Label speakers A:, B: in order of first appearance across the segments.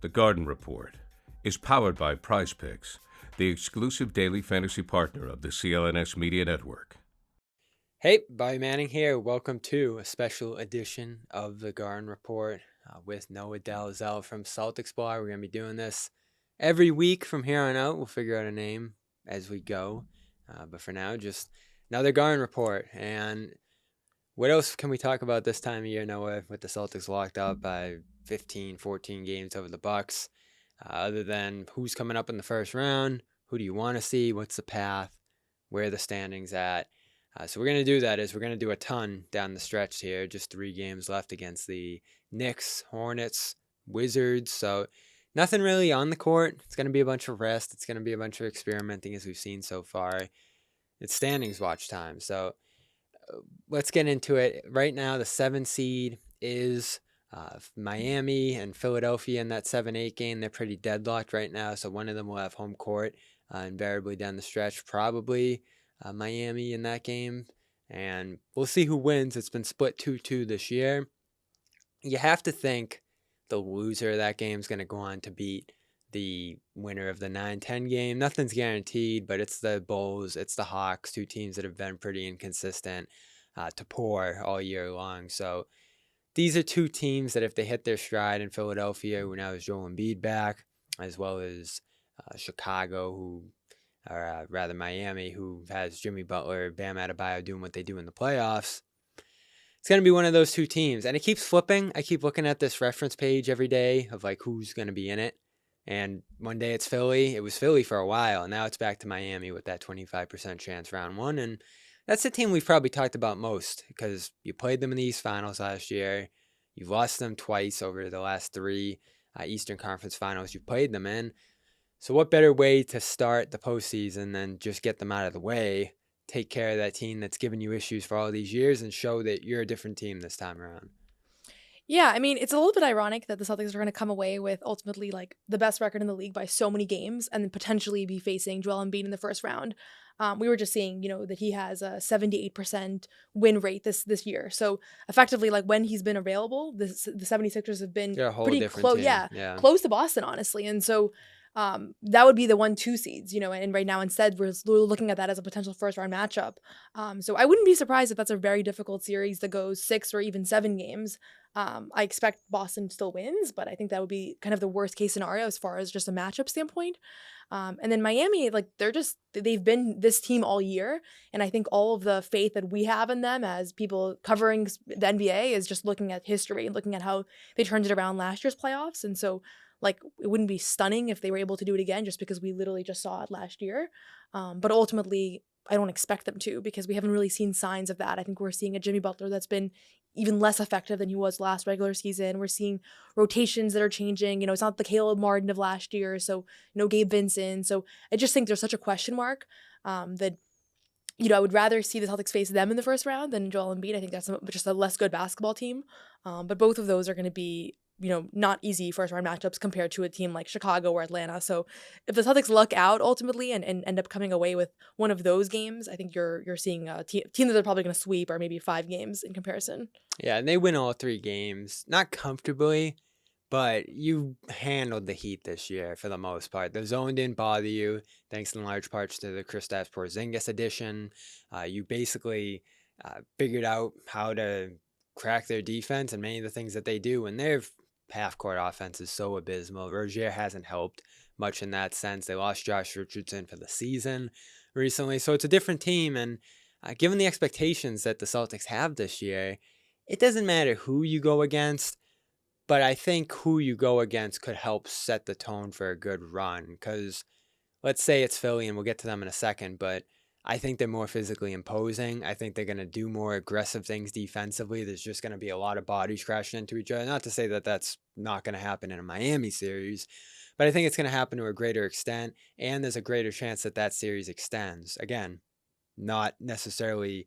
A: The Garden Report is powered by Prize Picks, the exclusive daily fantasy partner of the CLNS Media Network.
B: Hey, Bobby Manning here. Welcome to a special edition of The Garden Report with Noah Dalzell from Celtics Blog. We're going to be doing this every week from here on out. We'll figure out a name as we go. But for now, just another Garden Report. And what else can we talk about this time of year, Noah, with the Celtics locked up by 15, 14 games over the Bucks? Other than who's coming up in the first round, who do you want to see, what's the path, where are the standings at? So we're going to do that is we're going to do a ton down the stretch here. Just 3 games left against the Knicks, Hornets, Wizards. So nothing really on the court. It's going to be a bunch of rest. It's going to be a bunch of experimenting as we've seen so far. It's standings watch time. So let's get into it. Right now, the 7 seed is Miami and Philadelphia in that 7-8 game. They're pretty deadlocked right now. So one of them will have home court invariably down the stretch, probably Miami in that game, and we'll see who wins. It's been split 2-2 this year. You have to think the loser of that game is going to go on to beat the winner of the 9-10 game. Nothing's guaranteed, but it's the Bulls, it's the Hawks, 2 teams that have been pretty inconsistent to poor all year long. So these are 2 teams that if they hit their stride in Philadelphia, who now has Joel Embiid back, as well as Chicago, or rather Miami, who has Jimmy Butler, Bam Adebayo doing what they do in the playoffs. It's going to be one of those 2 teams. And it keeps flipping. I keep looking at this reference page every day of like who's going to be in it. And one day it's Philly. It was Philly for a while. And now it's back to Miami with that 25% chance round 1. And that's the team we've probably talked about most because you played them in the East Finals last year. You've lost them twice over the last 3 Eastern Conference Finals you played them in. So what better way to start the postseason than just get them out of the way, take care of that team that's given you issues for all these years, and show that you're a different team this time around?
C: Yeah, I mean, it's a little bit ironic that the Celtics are going to come away with ultimately like the best record in the league by so many games and then potentially be facing Joel Embiid in the first round. We were just seeing, that he has a 78% win rate this year. So effectively, like when he's been available, the 76ers have been pretty close. Yeah, close to Boston, honestly. And so that would be the 1-2 seeds, and right now instead we're looking at that as a potential first round matchup. So I wouldn't be surprised if that's a very difficult series that goes 6 or even 7 games. I expect Boston still wins, but I think that would be kind of the worst case scenario as far as just a matchup standpoint. And then Miami, like they've been this team all year. And I think all of the faith that we have in them as people covering the NBA is just looking at history and looking at how they turned it around last year's playoffs. And so it wouldn't be stunning if they were able to do it again just because we literally just saw it last year. But ultimately, I don't expect them to because we haven't really seen signs of that. I think we're seeing a Jimmy Butler that's been even less effective than he was last regular season. We're seeing rotations that are changing. It's not the Caleb Martin of last year. So, Gabe Vincent. So I just think there's such a question mark that, I would rather see the Celtics face them in the first round than Joel Embiid. I think that's just a less good basketball team. But both of those are going to be not easy first round matchups compared to a team like Chicago or Atlanta. So if the Celtics luck out ultimately and end up coming away with one of those games, I think you're seeing a team that they're probably going to sweep or maybe 5 games in comparison.
B: Yeah, and they win all 3 games, not comfortably, but you handled the Heat this year for the most part. The zone didn't bother you, thanks in large parts to the Kristaps Porzingis addition. You basically figured out how to crack their defense and many of the things that they do, and their half-court offense is so abysmal. Rozier hasn't helped much in that sense. They lost Josh Richardson for the season recently, so it's a different team. And given the expectations that the Celtics have this year, it doesn't matter who you go against, but I think who you go against could help set the tone for a good run. Because let's say it's Philly, and we'll get to them in a second, but I think they're more physically imposing. I think they're going to do more aggressive things defensively. There's just going to be a lot of bodies crashing into each other. Not to say that that's not going to happen in a Miami series, but I think it's going to happen to a greater extent, and there's a greater chance that that series extends. Again, not necessarily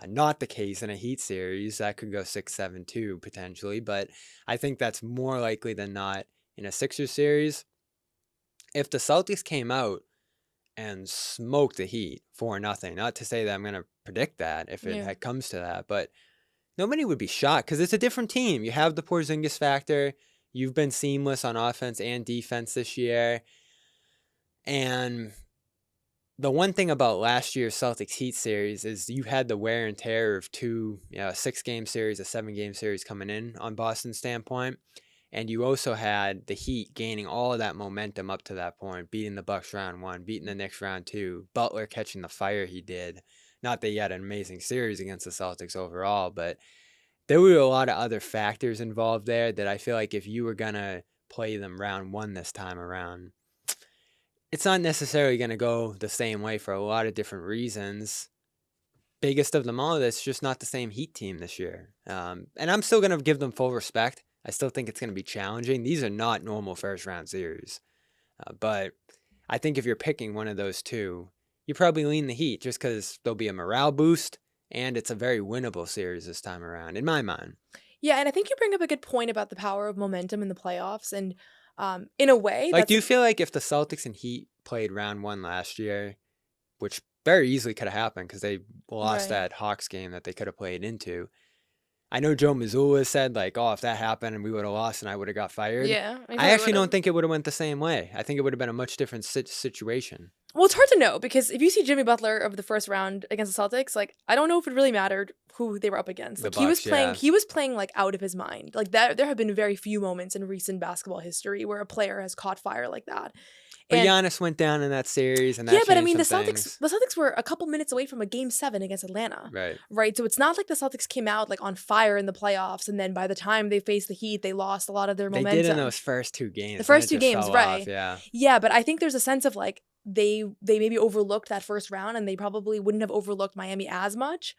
B: not the case in a Heat series. That could go 6-7-2 potentially, but I think that's more likely than not in a Sixers series. If the Celtics came out and smoked the Heat 4-0. Not to say that I'm going to predict that if it comes to that, but nobody would be shocked because it's a different team. You have the Porzingis factor. You've been seamless on offense and defense this year. And the one thing about last year's Celtics Heat series is you had the wear and tear of two, a 6-game series, a 7-game series coming in on Boston's standpoint. And you also had the Heat gaining all of that momentum up to that point, beating the Bucks round 1, beating the Knicks round 2, Butler catching the fire he did. Not that he had an amazing series against the Celtics overall, but there were a lot of other factors involved there that I feel like if you were going to play them round 1 this time around, it's not necessarily going to go the same way for a lot of different reasons. Biggest of them all, it's just not the same Heat team this year. And I'm still going to give them full respect. I still think it's going to be challenging. These are not normal first-round series. But I think if you're picking one of those two, you probably lean the Heat just because there'll be a morale boost, and it's a very winnable series this time around, in my mind.
C: Yeah, and I think you bring up a good point about the power of momentum in the playoffs. And in a way,
B: do you feel like if the Celtics and Heat played round 1 last year, which very easily could have happened because they lost that Hawks game that they could have played into, I know Joe Mazzulla said, like, oh, if that happened and we would have lost and I would have got fired.
C: Yeah.
B: I actually don't think it would have went the same way. I think it would have been a much different situation.
C: Well, it's hard to know because if you see Jimmy Butler of the first round against the Celtics, like, I don't know if it really mattered who they were up against. Like, he was playing like out of his mind. Like that, there have been very few moments in recent basketball history where a player has caught fire like that.
B: But Giannis went down in that series, and that
C: but I mean, the
B: things.
C: Celtics were a couple minutes away from a Game 7 against Atlanta.
B: Right.
C: So it's not like the Celtics came out like on fire in the playoffs, and then by the time they faced the Heat, they lost a lot of their momentum.
B: They did in those first 2 games.
C: The first 2 games, right?
B: Off,
C: yeah. But I think there's a sense of like they maybe overlooked that first round, and they probably wouldn't have overlooked Miami as much.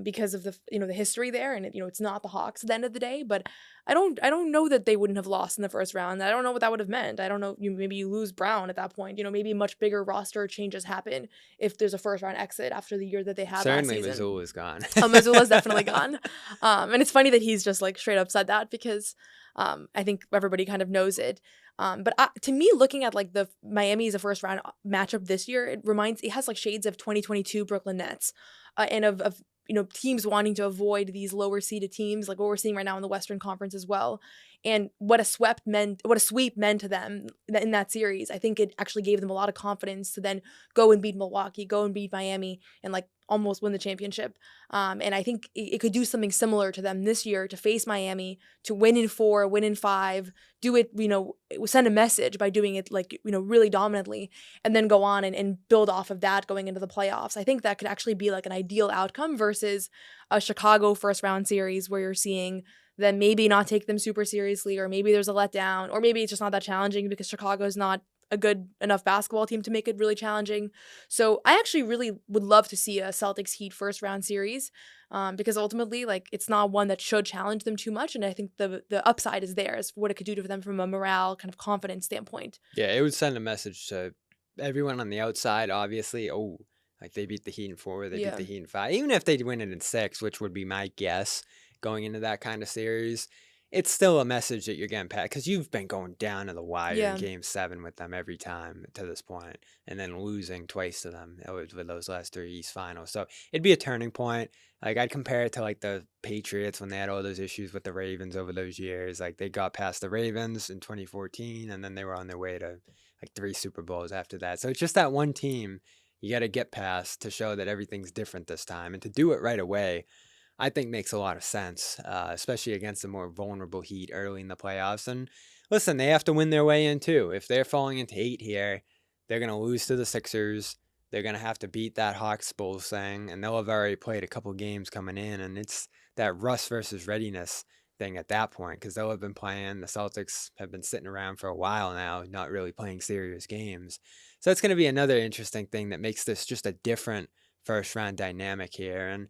C: Because of the the history there, and it's not the Hawks at the end of the day. But I don't know that they wouldn't have lost in the first round. I don't know what that would have meant. I don't know. Maybe you lose Brown at that point. Maybe much bigger roster changes happen if there's a first round exit after the year that they had last season.
B: Certainly, Mazzulla's gone.
C: Mazzulla's definitely gone. And it's funny that he's just like straight up said that because I think everybody kind of knows it. But to me, looking at like the Miami's a first round matchup this year, it has like shades of 2022 Brooklyn Nets, and of teams wanting to avoid these lower seeded teams, like what we're seeing right now in the Western Conference as well. And what a sweep meant to them in that series. I think it actually gave them a lot of confidence to then go and beat Milwaukee, go and beat Miami, and like almost win the championship. And I think it could do something similar to them this year to face Miami, to win in 4, win in 5, do it, send a message by doing it like, really dominantly, and then go on and build off of that going into the playoffs. I think that could actually be like an ideal outcome versus a Chicago first round series where you're seeing them maybe not take them super seriously, or maybe there's a letdown, or maybe it's just not that challenging because Chicago's not a good enough basketball team to make it really challenging. So I actually really would love to see a Celtics Heat first round series because ultimately, like, it's not one that should challenge them too much. And I think the upside is there as what it could do to them from a morale kind of confidence standpoint.
B: Yeah, it would send a message to everyone on the outside, obviously. Oh, like they beat the Heat in 4, they beat the Heat in 5. Even if they win it in 6, which would be my guess going into that kind of series, it's still a message that you're getting past because you've been going down to the wire in Game 7 with them every time to this point, and then losing twice to them with those last 3 East finals. So it'd be a turning point. Like, I'd compare it to like the Patriots when they had all those issues with the Ravens over those years. Like, they got past the Ravens in 2014, and then they were on their way to like 3 Super Bowls after that. So it's just that one team you got to get past to show that everything's different this time, and to do it right away, I think makes a lot of sense, especially against a more vulnerable Heat early in the playoffs. And listen, they have to win their way in too. If they're falling into 8 here, they're going to lose to the Sixers. They're going to have to beat that Hawks Bulls thing, and they'll have already played a couple games coming in, and it's that rust versus readiness thing at that point, because they'll have been playing. The Celtics have been sitting around for a while now, not really playing serious games. So it's going to be another interesting thing that makes this just a different first-round dynamic here. And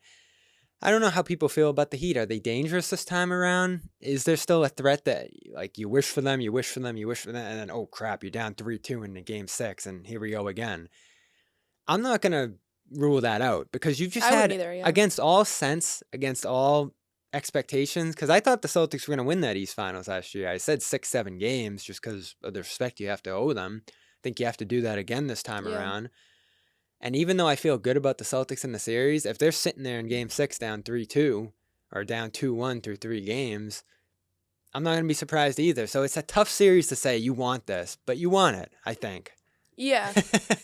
B: I don't know how people feel about the Heat. Are they dangerous this time around? Is there still a threat that, like, you wish for them, and then, oh, crap, you're down 3-2 in the Game 6, and here we go again? I'm not going to rule that out because you've just had, against all sense, against all expectations, because I thought the Celtics were going to win that East Finals last year. I said 6-7 games just because of the respect you have to owe them. I think you have to do that again this time around. And even though I feel good about the Celtics in the series, if they're sitting there in Game 6 down 3-2 or down 2-1 through 3 games, I'm not going to be surprised either. So it's a tough series to say you want this, but you want it, I think.
C: Yeah.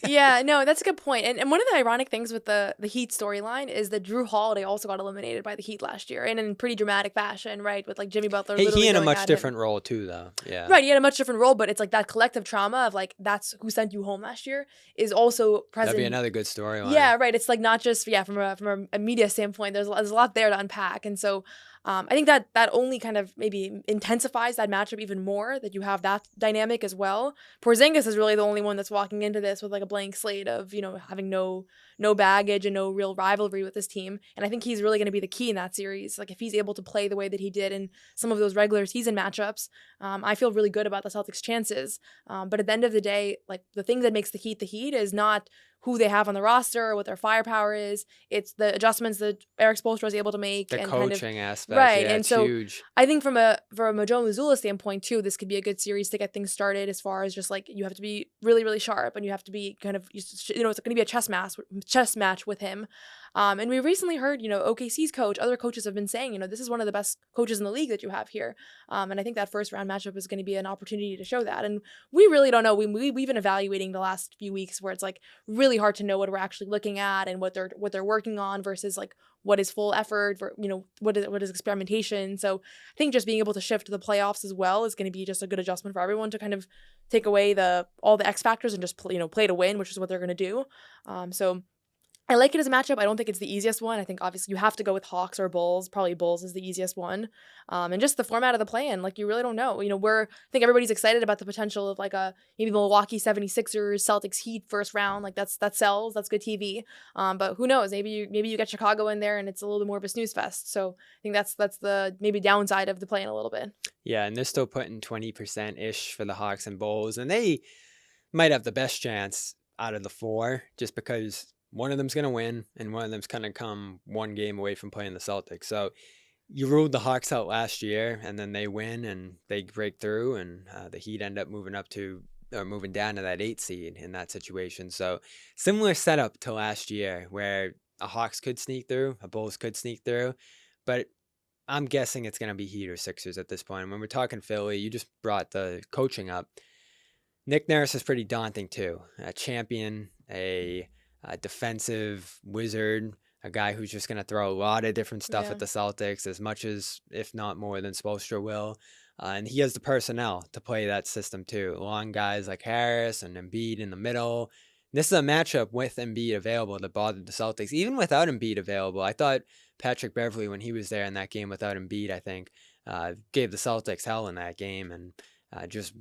C: Yeah, no, that's a good point. And one of the ironic things with the Heat storyline is that Drew Holiday also got eliminated by the Heat last year, and in pretty dramatic fashion, right? With like Jimmy Butler literally
B: He in a
C: going
B: much
C: at him.
B: different role too, though. Yeah.
C: Right, he had a much different role, but it's like that collective trauma of like that's who sent you home last year is also present.
B: That'd be another good storyline.
C: Yeah, right. It's like not just from a media standpoint. There's a lot there to unpack, and so I think that only kind of maybe intensifies that matchup even more. That you have that dynamic as well. Porzingis is really the only one that's walking into this with like a blank slate of having no baggage and no real rivalry with this team, and I think he's really going to be the key in that series. Like if he's able to play the way that he did in some of those regular season matchups, I feel really good about the Celtics' chances. But at the end of the day, like the thing that makes the Heat is not who they have on the roster or what their firepower is. It's the adjustments that Eric Spoelstra was able to make.
B: The
C: and
B: coaching
C: kind of,
B: aspect,
C: right?
B: yeah,
C: And
B: it's
C: so
B: huge.
C: I think from a Joe Mazzulla standpoint too, this could be a good series to get things started. As far as just like you have to be really, really sharp, and you have to be kind of it's going to be a chess match with him. And we recently heard OKC's coach, other coaches have been saying this is one of the best coaches in the league that you have here. And I think that first round matchup is going to be an opportunity to show that. And we really don't know. We've been evaluating the last few weeks where it's like really hard to know what we're actually looking at and what they're working on versus like what is full effort, what is experimentation. So I think just being able to shift to the playoffs as well is going to be just a good adjustment for everyone to kind of take away all the X factors and just play to win, which is what they're going to do. So I like it as a matchup. I don't think it's the easiest one. I think obviously you have to go with Hawks or Bulls. Probably Bulls is the easiest one. And just the format of the play-in, like you really don't know. I think everybody's excited about the potential of like a maybe Milwaukee 76ers, Celtics Heat first round. Like that sells. That's good TV. But who knows? Maybe you get Chicago in there and it's a little bit more of a snooze fest. So I think that's the maybe downside of the play-in a little bit.
B: Yeah, and they're still putting 20%-ish for the Hawks and Bulls, and they might have the best chance out of the four just because one of them's going to win, and one of them's going to come one game away from playing the Celtics. So you ruled the Hawks out last year, and then they win, and they break through, and the Heat end up moving down to that 8 seed in that situation. So similar setup to last year, where a Hawks could sneak through, a Bulls could sneak through, but I'm guessing it's going to be Heat or Sixers at this point. And when we're talking Philly, you just brought the coaching up. Nick Nurse is pretty daunting too. A champion, a defensive wizard, a guy who's just going to throw a lot of different stuff at the Celtics, as much as, if not more than Spoelstra will. And he has the personnel to play that system too. Long guys like Harris and Embiid in the middle. This is a matchup with Embiid available that bothered the Celtics. Even without Embiid available, I thought Patrick Beverley, when he was there in that game without Embiid, I think, gave the Celtics hell in that game and just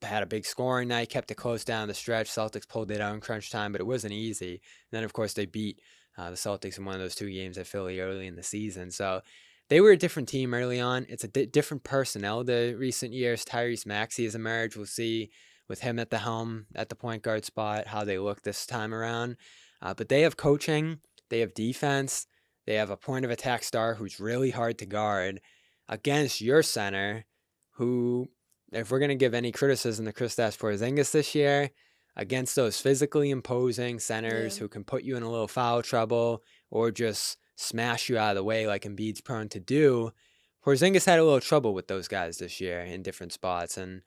B: had a big scoring night, kept it close down the stretch. Celtics pulled it out in crunch time, but it wasn't easy. And then, of course, they beat the Celtics in one of those 2 games at Philly early in the season. So they were a different team early on. It's a different personnel the recent years. Tyrese Maxey has emerged. We'll see with him at the helm at the point guard spot how they look this time around. But they have coaching. They have defense. They have a point of attack star who's really hard to guard against your center who, if we're going to give any criticism to Kristaps Porzingis this year, against those physically imposing centers who can put you in a little foul trouble or just smash you out of the way like Embiid's prone to do, Porzingis had a little trouble with those guys this year in different spots, and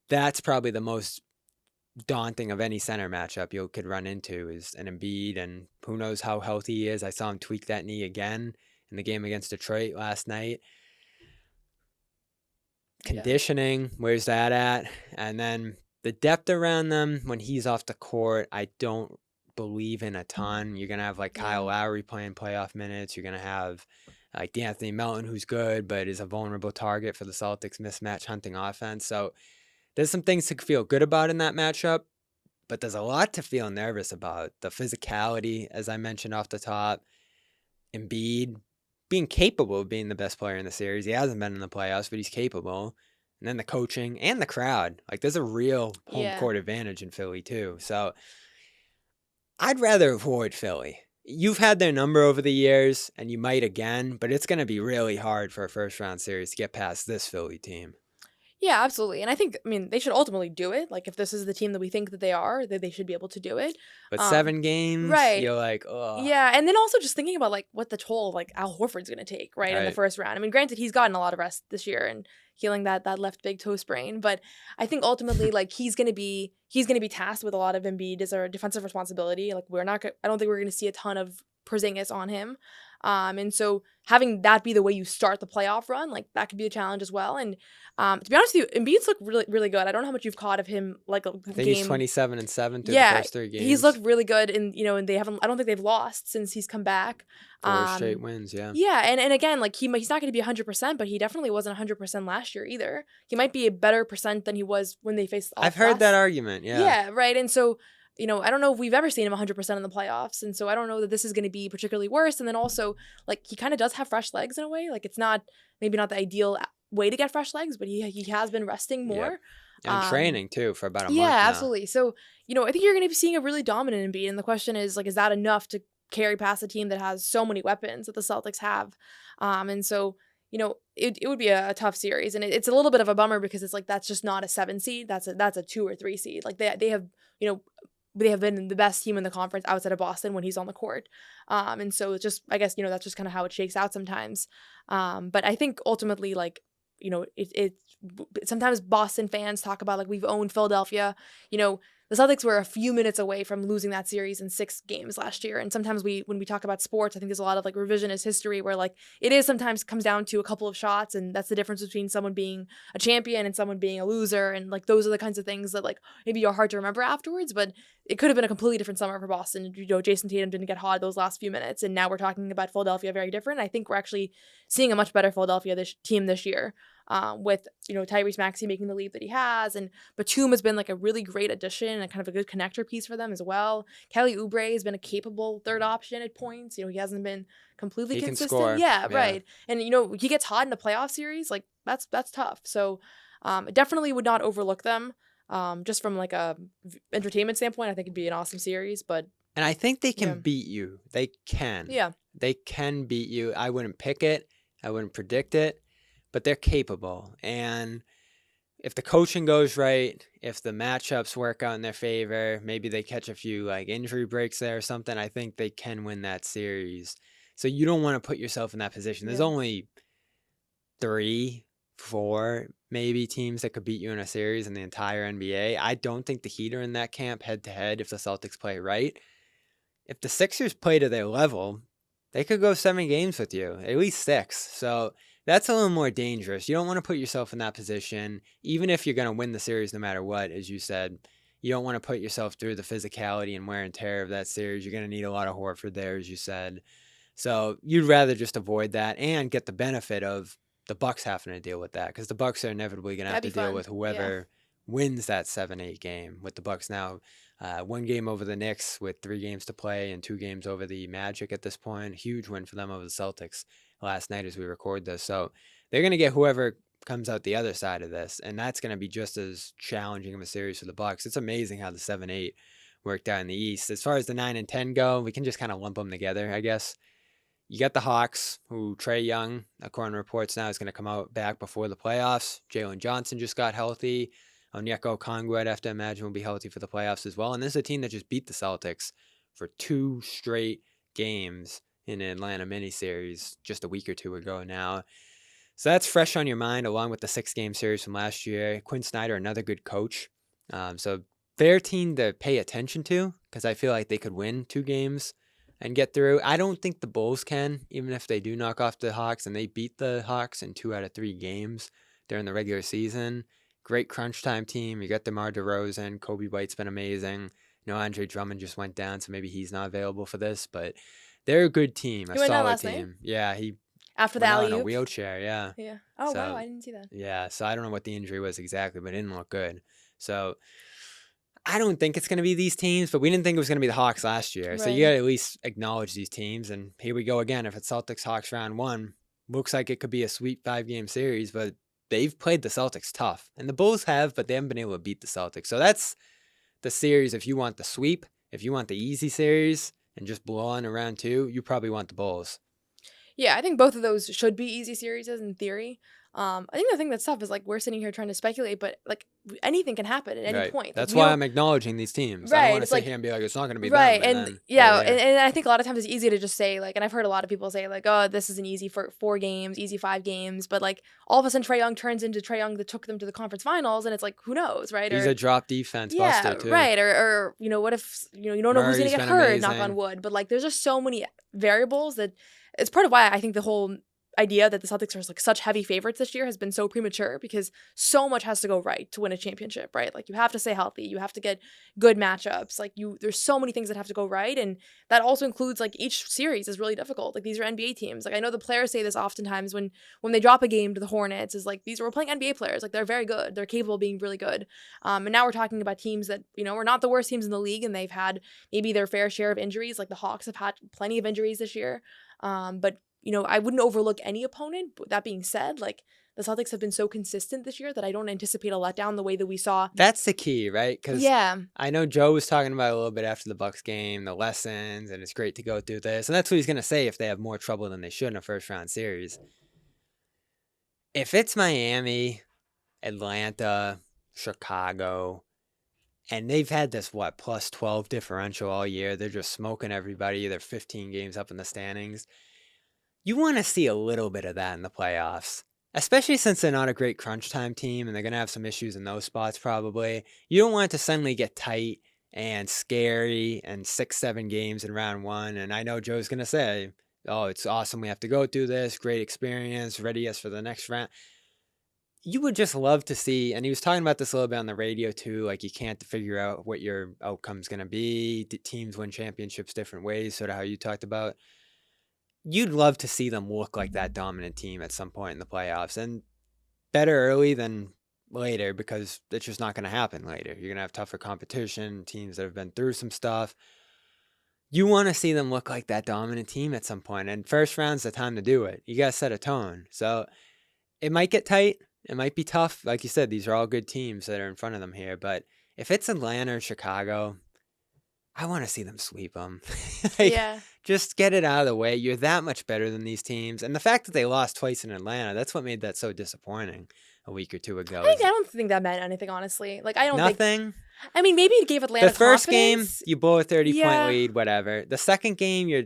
B: that's probably the most daunting of any center matchup you could run into is an Embiid, and who knows how healthy he is. I saw him tweak that knee again in the game against Detroit last night. Conditioning, where's that at? And then the depth around them when he's off the court, I don't believe in a ton. You're going to have like Kyle Lowry playing playoff minutes. You're going to have like D'Anthony Melton, who's good, but is a vulnerable target for the Celtics mismatch hunting offense. So there's some things to feel good about in that matchup, but there's a lot to feel nervous about. The physicality, as I mentioned off the top, Embiid being capable of being the best player in the series. He hasn't been in the playoffs, but he's capable. And then the coaching and the crowd. Like, there's a real home court advantage in Philly, too. So I'd rather avoid Philly. You've had their number over the years, and you might again, but it's going to be really hard for a first-round series to get past this Philly team.
C: Yeah, absolutely. And I think, they should ultimately do it. Like, if this is the team that we think that they are, that they should be able to do it.
B: But 7 games,
C: right.
B: You're like, oh.
C: Yeah, and then also just thinking about, like, what the toll of, like, Al Horford's going to take, right, in the first round. Granted, he's gotten a lot of rest this year, and healing that left big toe sprain. But I think ultimately, like, he's gonna be tasked with a lot of Embiid as a defensive responsibility. Like, I don't think we're gonna see a ton of Porzingis on him. And so having that be the way you start the playoff run, like, that could be a challenge as well. And to be honest with you, Embiid's looked really, really good. I don't know how much you've caught of him, like, a
B: I think
C: game.
B: he's 27-7 through the first 3 games.
C: He's looked really good, and and I don't think they've lost since he's come back.
B: 4 straight wins, yeah.
C: Yeah, and again, like, he's not going to be 100%, but he definitely wasn't 100% last year either. He might be a better percent than he was when they faced off
B: I've heard that argument, yeah.
C: Yeah, right. And so, I don't know if we've ever seen him 100% in the playoffs, and so I don't know that this is going to be particularly worse. And then also, like, he kind of does have fresh legs in a way. Like, it's maybe not the ideal way to get fresh legs, but he has been resting more.
B: Yep. And training too for about a month
C: Yeah,
B: now.
C: absolutely. So, I think you're going to be seeing a really dominant Embiid, and the question is, like, is that enough to carry past a team that has so many weapons that the Celtics have? And so, it would be a tough series, and it's a little bit of a bummer because it's like that's just not a 7 seed. That's a 2 or 3 seed. Like, they have they have been the best team in the conference outside of Boston when he's on the court. And so it's just, I guess, that's just kind of how it shakes out sometimes. But I think ultimately, like, sometimes Boston fans talk about, like, we've owned Philadelphia. The Celtics were a few minutes away from losing that series in 6 games last year. And sometimes when we talk about sports, I think there's a lot of, like, revisionist history where, like, it is sometimes comes down to a couple of shots, and that's the difference between someone being a champion and someone being a loser. And, like, those are the kinds of things that, like, maybe are hard to remember afterwards, but it could have been a completely different summer for Boston. Jason Tatum didn't get hot those last few minutes, and now we're talking about Philadelphia very different. I think we're actually seeing a much better Philadelphia team this year. With Tyrese Maxey making the leap that he has, and Batum has been, like, a really great addition and kind of a good connector piece for them as well. Kelly Oubre has been a capable third option at points. He hasn't been completely consistent.
B: Can score.
C: Yeah, right. And he gets hot in a playoff series, like, that's tough. So definitely would not overlook them. Just from, like, a entertainment standpoint, I think it'd be an awesome series. But
B: I think they can beat you. They can.
C: Yeah.
B: They can beat you. I wouldn't pick it. I wouldn't predict it. But they're capable, and if the coaching goes right, if the matchups work out in their favor, maybe they catch a few, like, injury breaks there or something, I think they can win that series. So you don't want to put yourself in that position. There's only 3, 4 maybe teams that could beat you in a series in the entire NBA. I don't think the Heat are in that camp head-to-head if the Celtics play right. If the Sixers play to their level, they could go 7 games with you, at least 6. So that's a little more dangerous. You don't want to put yourself in that position, even if you're going to win the series no matter what, as you said. You don't want to put yourself through the physicality and wear and tear of that series. You're going to need a lot of Horford there, as you said. So you'd rather just avoid that and get the benefit of the Bucks having to deal with that, because the Bucks are inevitably going to have to deal with whoever wins that 7-8 game, with the Bucks now 1 game over the Knicks with 3 games to play and 2 games over the Magic at this point. Huge win for them over the Celtics last night as we record this. So they're going to get whoever comes out the other side of this, and that's going to be just as challenging of a series for the Bucks. It's amazing how the 7-8 worked out in the East. As far as the 9 and 10 go, we can just kind of lump them together, I guess. You got the Hawks, who Trae Young, according to reports now, is going to come out back before the playoffs. Jalen Johnson just got healthy. Onyeka Okongwu, I'd have to imagine, will be healthy for the playoffs as well. And this is a team that just beat the Celtics for 2 straight games in an Atlanta miniseries just a week or 2 ago now. So that's fresh on your mind, along with the 6-game series from last year. Quinn Snyder, another good coach. So fair team to pay attention to, because I feel like they could win 2 games and get through. I don't think the Bulls can, even if they do knock off the Hawks, and they beat the Hawks in 2 out of 3 games during the regular season. Great crunch time team. You got DeMar DeRozan. Kobe White's been amazing. Andre Drummond just went down, so maybe he's not available for this, but they're a good team, a solid team.
C: Night?
B: Yeah, he
C: after the alley-oop?
B: in a wheelchair, yeah.
C: Yeah. Oh, so, wow, I didn't see that.
B: Yeah, so I don't know what the injury was exactly, but it didn't look good. So I don't think it's going to be these teams, but we didn't think it was going to be the Hawks last year. Right. So you got to at least acknowledge these teams, and here we go again. If it's Celtics-Hawks round 1, looks like it could be a sweet 5-game series, but they've played the Celtics tough. And the Bulls have, but they haven't been able to beat the Celtics. So that's the series. If you want the sweep, if you want the easy series and just blow on around 2, you probably want the Bulls.
C: Yeah, I think both of those should be easy series in theory. I think the thing that's tough is like we're sitting here trying to speculate, but like anything can happen at any
B: Right.
C: point. Like,
B: That's
C: we
B: why
C: don't-
B: I'm acknowledging these teams. I don't
C: right.
B: want to
C: It's
B: sit
C: like
B: here and be like, it's not going to be
C: right,
B: them.
C: and
B: Then
C: yeah,
B: they're there.
C: and I think a lot of times it's easy to just say like, and I've heard a lot of people say like, oh, this is an easy for 4 games, easy 5 games, but like all of a sudden Trae Young turns into Trae Young that took them to the conference finals, and it's like who knows, right?
B: He's
C: Or
B: a drop defense
C: yeah,
B: buster too.
C: right, or what if you don't know who's
B: Murray's
C: gonna get
B: been
C: hurt, knock on
B: amazing.
C: wood, but like there's just so many variables that it's part of why I think the whole idea that the Celtics are like such heavy favorites this year has been so premature because so much has to go right to win a championship, right? Like you have to stay healthy, you have to get good matchups, like there's so many things that have to go right, and that also includes like each series is really difficult. Like these are NBA teams. Like I know the players say this oftentimes when they drop a game to the Hornets is like we're playing NBA players, like they're very good, they're capable of being really good. And now we're talking about teams that are not the worst teams in the league, and they've had maybe their fair share of injuries. Like the Hawks have had plenty of injuries this year, but I wouldn't overlook any opponent. But that being said, like the Celtics have been so consistent this year that I don't anticipate a letdown the way that we saw.
B: That's the key, right? Because
C: Yeah,
B: I know Joe was talking about a little bit after the Bucks game, the lessons, and it's great to go through this. And that's what he's going to say if they have more trouble than they should in a first-round series. If it's Miami, Atlanta, Chicago, and they've had this, plus 12 differential all year. They're just smoking everybody. They're 15 games up in the standings. You want to see a little bit of that in the playoffs, especially since they're not a great crunch time team and they're going to have some issues in those spots probably. You don't want it to suddenly get tight and scary and 6-7 games in round one. And I know Joe's going to say, oh, it's awesome. We have to go through this. Great experience. Ready us for the next round. You would just love to see, and he was talking about this a little bit on the radio too, like you can't figure out what your outcome's going to be. Teams win championships different ways, sort of how you talked about. You'd love to see them look like that dominant team at some point in the playoffs, and better early than later because it's just not going to happen later. You're going to have tougher competition, teams that have been through some stuff. You want to see them look like that dominant team at some point, and first round's the time to do it. You got to set a tone. So it might get tight. It might be tough. Like you said, these are all good teams that are in front of them here, but if it's Atlanta or Chicago, I want to see them sweep them.
C: yeah.
B: Just get it out of the way. You're that much better than these teams. And the fact that they lost twice in Atlanta, that's what made that so disappointing a week or two ago.
C: I don't think that meant anything, honestly. Like I don't
B: Nothing.
C: think. I mean, maybe it gave Atlanta
B: The first
C: confidence.
B: game, you blow a 30-point
C: Yeah.
B: lead, whatever. The second game, you're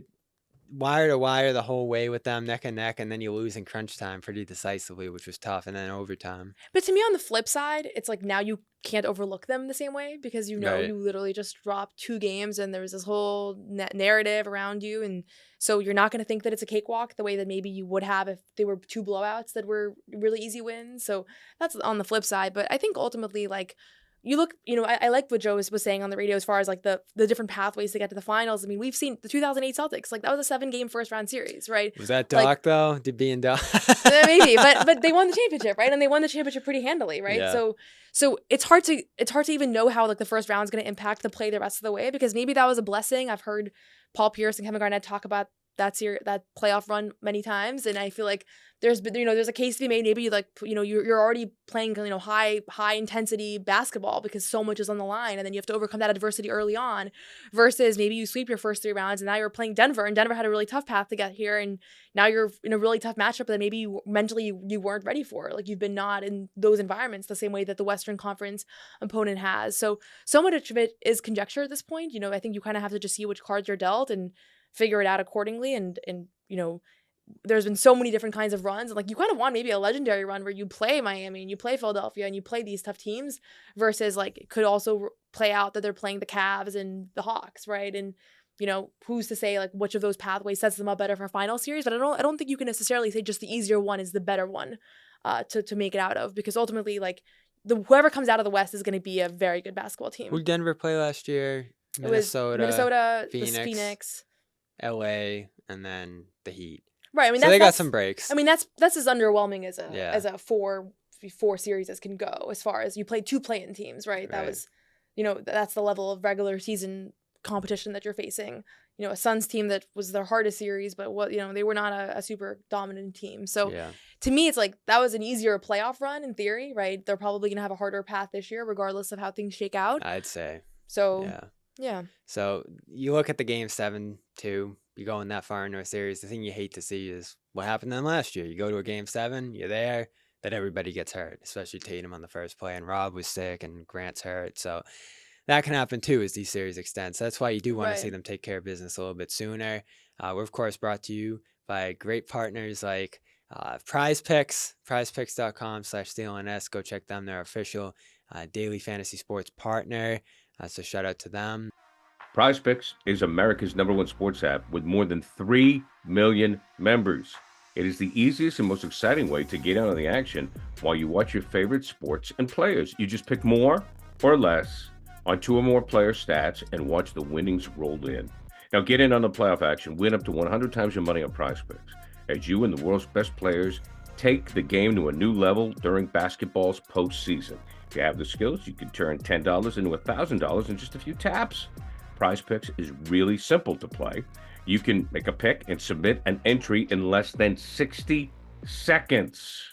B: wire to wire the whole way with them, neck and neck, and then you lose in crunch time pretty decisively, which was tough, and then overtime.
C: But to me, on the flip side, it's like now you can't overlook them the same way because
B: Right.
C: you literally just dropped 2 games and there was this whole narrative around you, and so you're not going to think that it's a cakewalk the way that maybe you would have if they were 2 blowouts that were really easy wins. So that's on the flip side. But I think ultimately, like you look, I like what Joe was saying on the radio as far as like the different pathways to get to the finals. I mean, we've seen the 2008 Celtics, like that was a 7-game first round series, right?
B: Was that Doc though? Did being Doc?
C: Maybe, but they won the championship, right? And they won the championship pretty handily, right?
B: Yeah.
C: So it's hard to even know how like the first round is going to impact the play the rest of the way because maybe that was a blessing. I've heard Paul Pierce and Kevin Garnett talk about that playoff run many times, and I feel like there's a case to be made. Maybe you're already playing high intensity basketball because so much is on the line, and then you have to overcome that adversity early on. Versus maybe you sweep your first 3 rounds, and now you're playing Denver, and Denver had a really tough path to get here, and now you're in a really tough matchup that maybe mentally you weren't ready for. Like you've been not in those environments the same way that the Western Conference opponent has. So much of it is conjecture at this point. I think you kind of have to just see which cards you're dealt and figure it out accordingly. And there's been so many different kinds of runs, and like you kind of want maybe a legendary run where you play Miami and you play Philadelphia and you play these tough teams versus like it could also play out that they're playing the Cavs and the Hawks, right? And who's to say like which of those pathways sets them up better for a final series? But I don't think you can necessarily say just the easier one is the better one to make it out of, because ultimately like whoever comes out of the West is going to be a very good basketball team.
B: Who did Denver play last year?
C: It was Minnesota, Phoenix,
B: LA, and then the Heat.
C: Right. I mean,
B: so they got some breaks.
C: I mean, that's as underwhelming as a four series as can go, as far as you played 2 play-in teams, right? That was, that's the level of regular season competition that you're facing. A Suns team that was their hardest series, but they were not a super dominant team. So to me, it's like that was an easier playoff run in theory, right? They're probably gonna have a harder path this year, regardless of how things shake out.
B: I'd say.
C: So yeah.
B: So you look at the game 7-2 you're going that far into a series, the thing you hate to see is what happened to them last year. You go to a game 7, you're there, then everybody gets hurt, especially Tatum on the first play, and Rob was sick, and Grant's hurt. So that can happen too as these series extend. So that's why you do want to see them take care of business a little bit sooner. We're, of course, brought to you by great partners like Prize Picks, prizepicks.com/CLNS. Go check them. They're official daily fantasy sports partner. So shout out to them.
A: Prize Picks is America's #1 sports app with more than 3 million members. It is the easiest and most exciting way to get in on the action while you watch your favorite sports and players. You just pick more or less on 2 or more player stats and watch the winnings roll in. Now get in on the playoff action. Win up to 100 times your money on Prize Picks as you and the world's best players take the game to a new level during basketball's postseason. If you have the skills, you can turn $10 into $1,000 in just a few taps. Prize Picks is really simple to play. You can make a pick and submit an entry in less than 60 seconds.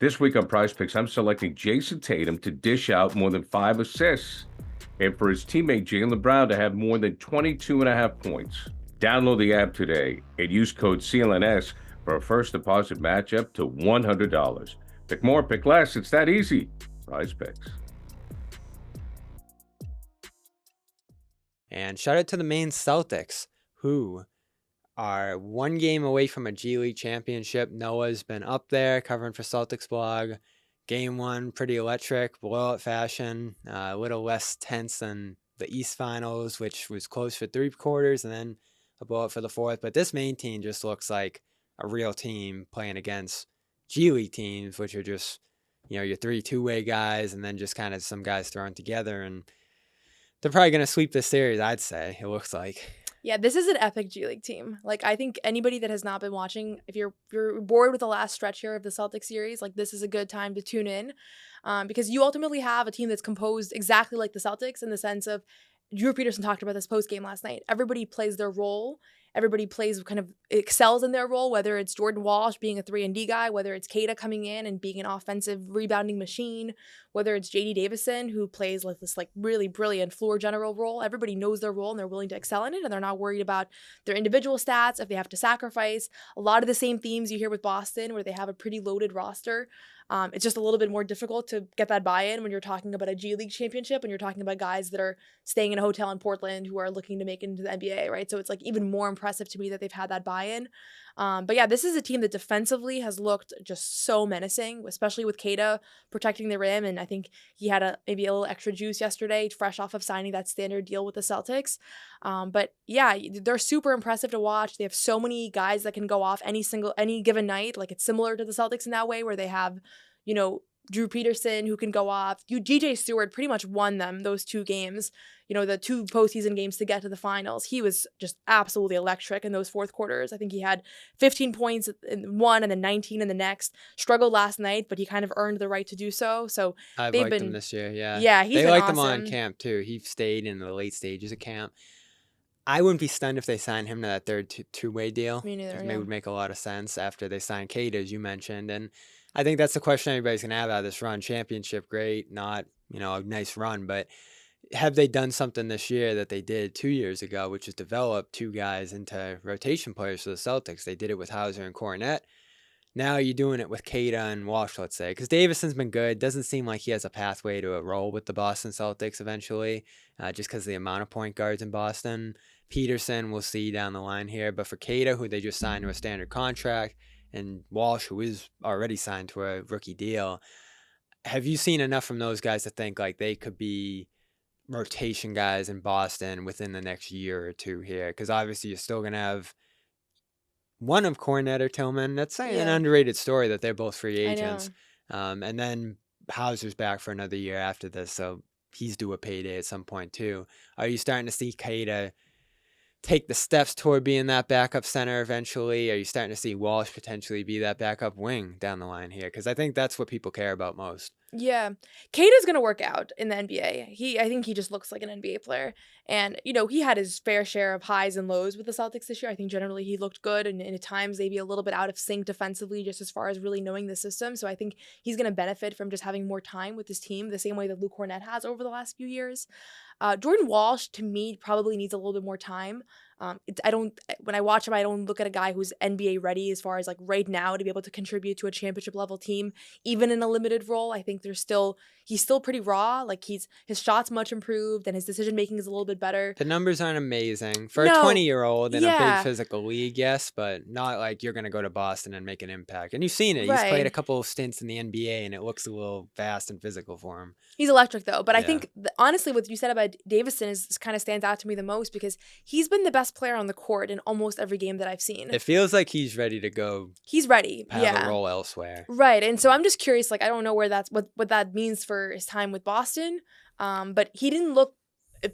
A: This week on Prize Picks, I'm selecting Jason Tatum to dish out more than 5 assists and for his teammate Jaylen Brown to have more than 22.5 points. Download the app today and use code CLNS for a first deposit matchup to $100. Pick more, pick less. It's that easy. Prize Picks.
B: And shout out to the Maine Celtics, who are 1 game away from a G League championship. Noah's been up there covering for Celtics blog. Game 1, pretty electric, blowout fashion, a little less tense than the East Finals, which was close for 3 quarters and then a blowout for the 4th. But this Maine team just looks like a real team playing against G League teams, which are just, your 3 two-way guys and then just kind of some guys thrown together. And they're probably going to sweep this series, I'd say, it looks like.
C: Yeah, this is an epic G League team. Like, I think anybody that has not been watching, if you're bored with the last stretch here of the Celtics series, like, this is a good time to tune in, because you ultimately have a team that's composed exactly like the Celtics in the sense of, Drew Peterson talked about this post-game last night. Everybody plays their role. Everybody excels in their role, whether it's Jordan Walsh being a 3-and-D guy, whether it's Kata coming in and being an offensive rebounding machine, whether it's JD Davison, who plays like this really brilliant floor general role. Everybody knows their role and they're willing to excel in it, and they're not worried about their individual stats if they have to sacrifice. A lot of the same themes you hear with Boston, where they have a pretty loaded roster. It's just a little bit more difficult to get that buy-in when you're talking about a G League championship and you're talking about guys that are staying in a hotel in Portland who are looking to make it into the NBA, right? So it's like even more impressive to me that they've had that buy-in. But yeah, this is a team that defensively has looked just so menacing, especially with Kata protecting the rim. And I think he had maybe a little extra juice yesterday, fresh off of signing that standard deal with the Celtics. But yeah, they're super impressive to watch. They have so many guys that can go off any given night. Like, it's similar to the Celtics in that way, where they have, Drew Peterson who can go off. DJ Stewart pretty much won them those 2 games, the 2 postseason games to get to the finals. He was just absolutely electric in those 4th quarters. I think he had 15 points in one and then 19 in the next. Struggled last night, but he kind of earned the right to do so. So
B: I've liked him this year, yeah.
C: Yeah,
B: they liked him on camp too. He stayed in the late stages of camp. I wouldn't be stunned if they signed him to that third two-way deal.
C: Me neither.
B: It would make a lot of sense after they signed Kata, as you mentioned. And I think that's the question everybody's going to have out of this run. Championship, great, not, a nice run. But have they done something this year that they did 2 years ago, which is develop 2 guys into rotation players for the Celtics? They did it with Hauser and Cornette. Now you're doing it with Kata and Walsh, let's say, because Davison's been good. Doesn't seem like he has a pathway to a role with the Boston Celtics eventually, just because of the amount of point guards in Boston. Peterson, we'll see down the line here. But for Kata, who they just signed to a standard contract, and Walsh, who is already signed to a rookie deal, have you seen enough from those guys to think like they could be rotation guys in Boston within the next year or 2 here? Because obviously you're still going to have one of Cornette or Tillman. That's an underrated story that they're both free agents. And then Hauser's back for another year after this, so he's due a payday at some point too. Are you starting to see Kata take the steps toward being that backup center eventually? Are you starting to see Walsh potentially be that backup wing down the line here? Because I think that's what people care about most.
C: Yeah. Kata's going to work out in the NBA. I think he just looks like an NBA player. And, he had his fair share of highs and lows with the Celtics this year. I think generally he looked good and at times maybe a little bit out of sync defensively, just as far as really knowing the system. So I think he's going to benefit from just having more time with his team the same way that Luke Cornette has over the last few years. Jordan Walsh, to me, probably needs a little bit more time. When I watch him, I don't look at a guy who's NBA ready as far as like right now to be able to contribute to a championship level team, even in a limited role. I think he's still pretty raw. Like his shot's much improved and his decision making is a little bit better.
B: The numbers aren't amazing for a
C: No,
B: 20-year-old in a big
C: yeah.
B: physical league, yes, but not like you're going to go to Boston and make an impact. And you've seen it. He's played a
C: Right.
B: couple of stints in the NBA, and it looks a little fast and physical for him.
C: He's electric though. But I
B: Yeah.
C: think honestly what you said about Davison is kind of stands out to me the most because he's been the best player on the court in almost every game that I've seen.
B: It feels like he's ready to go
C: He's ready.
B: have
C: Yeah.
B: a role elsewhere.
C: Right. And so I'm just curious, like I don't know where what that means for his time with Boston. But he didn't look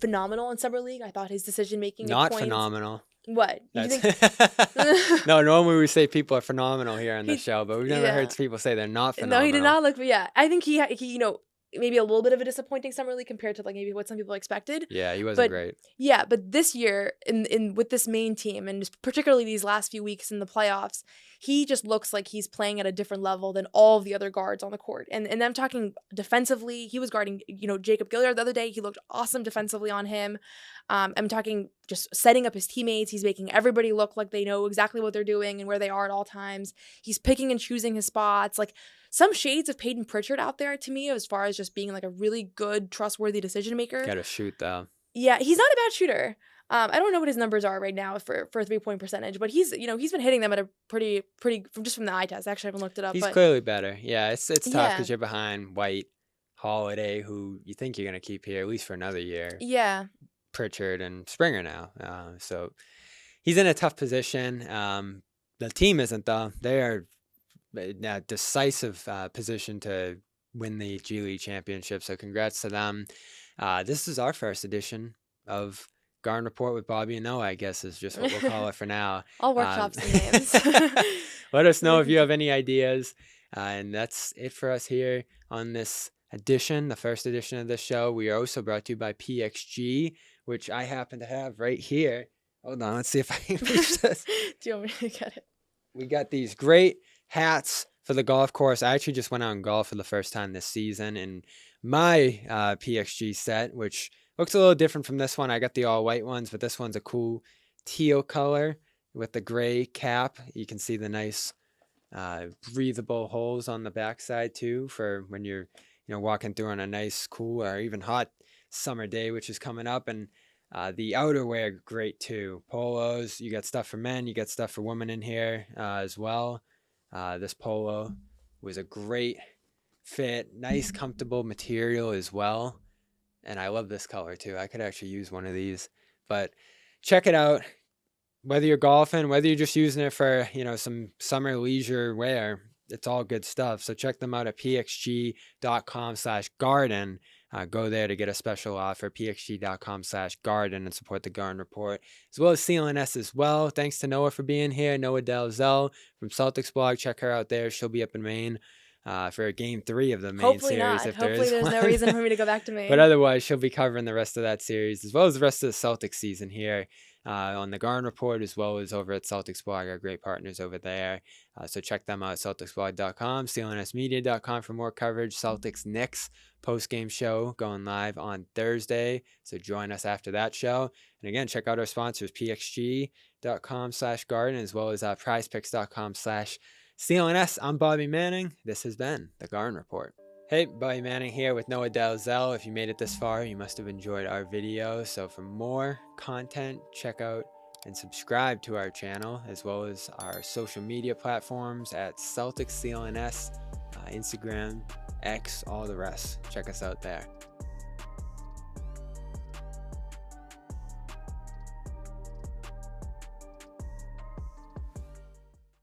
C: phenomenal in summer league. I thought his decision making
B: Not phenomenal.
C: What? You
B: That's
C: think
B: no, normally we say people are phenomenal here on the
C: He-
B: show, but we've never
C: yeah.
B: heard people say they're not phenomenal.
C: No, he did not look. Yeah, I think he maybe a little bit of a disappointing summer league compared to like maybe what some people expected.
B: Yeah, he wasn't
C: But
B: great.
C: yeah, but this year in with this Maine team and just particularly these last few weeks in the playoffs, he just looks like he's playing at a different level than all of the other guards on the court. And I'm talking defensively. He was guarding, Jacob Gilliard the other day. He looked awesome defensively on him. I'm talking just setting up his teammates. He's making everybody look like they know exactly what they're doing and where they are at all times. He's picking and choosing his spots. Like some shades of Peyton Pritchard out there to me as far as just being like a really good, trustworthy decision maker.
B: Got to shoot though.
C: Yeah, he's not a bad shooter. I don't know what his numbers are right now for 3-point percentage, but he's been hitting them at a pretty from the eye test. Actually, I haven't looked it up.
B: He's
C: But
B: clearly better. Yeah, it's tough
C: Yeah.
B: because you're behind White, Holiday, who you think you're gonna keep here at least for another year.
C: yeah,
B: Pritchard and Springer now. So he's in a tough position. The team isn't though. They are in a decisive position to win the G League championship. So congrats to them. This is our first edition of Garden Report with Bobby and Noah, I guess is just what we'll call it for now.
C: I'll workshop some names.
B: Let us know if you have any ideas. And that's it for us here on this edition, the first edition of this show. We are also brought to you by PXG, which I happen to have right here. Hold on, let's see if I can reach this.
C: Do you want me to get it?
B: We got these great hats for the golf course. I actually just went out and golfed for the first time this season in my PXG set, which looks a little different from this one. I got the all white ones, but this one's a cool teal color with the gray cap. You can see the nice breathable holes on the backside too for when you're walking through on a nice, cool, or even hot summer day, which is coming up. And the outerwear, great too. Polos, you got stuff for men, you got stuff for women in here as well. This polo was a great fit, nice, comfortable material as well. And I love this color too. I could actually use one of these, but check it out. Whether you're golfing, whether you're just using it for, some summer leisure wear, it's all good stuff. So check them out at pxg.com/garden. Go there to get a special offer, pxg.com/garden, and support the Garden Report, as well as CLNS as well. Thanks to Noah for being here. Noah Dalzell from Celtics blog. Check her out there. She'll be up in Maine for Game 3 of the Maine
C: Hopefully
B: series.
C: not.
B: If
C: Hopefully there's no
B: one.
C: reason for me to go back to Maine.
B: But otherwise, she'll be covering the rest of that series, as well as the rest of the Celtics season here on the Garden Report, as well as over at Celtics blog, our great partners over there. So check them out at CelticsBlog.com, CLNSmedia.com for more coverage. Celtics Knicks post-game show going live on Thursday. So join us after that show. And again, check out our sponsors, pxg.com/garden, as well as prizepicks.com/CLNS. I'm Bobby Manning. This has been the Garden Report. Hey, Bobby Manning here with Noah Dalzell. If you made it this far, you must have enjoyed our video. So for more content, check out and subscribe to our channel, as well as our social media platforms at Celtics CLNS, Instagram, X, all the rest. Check us out there.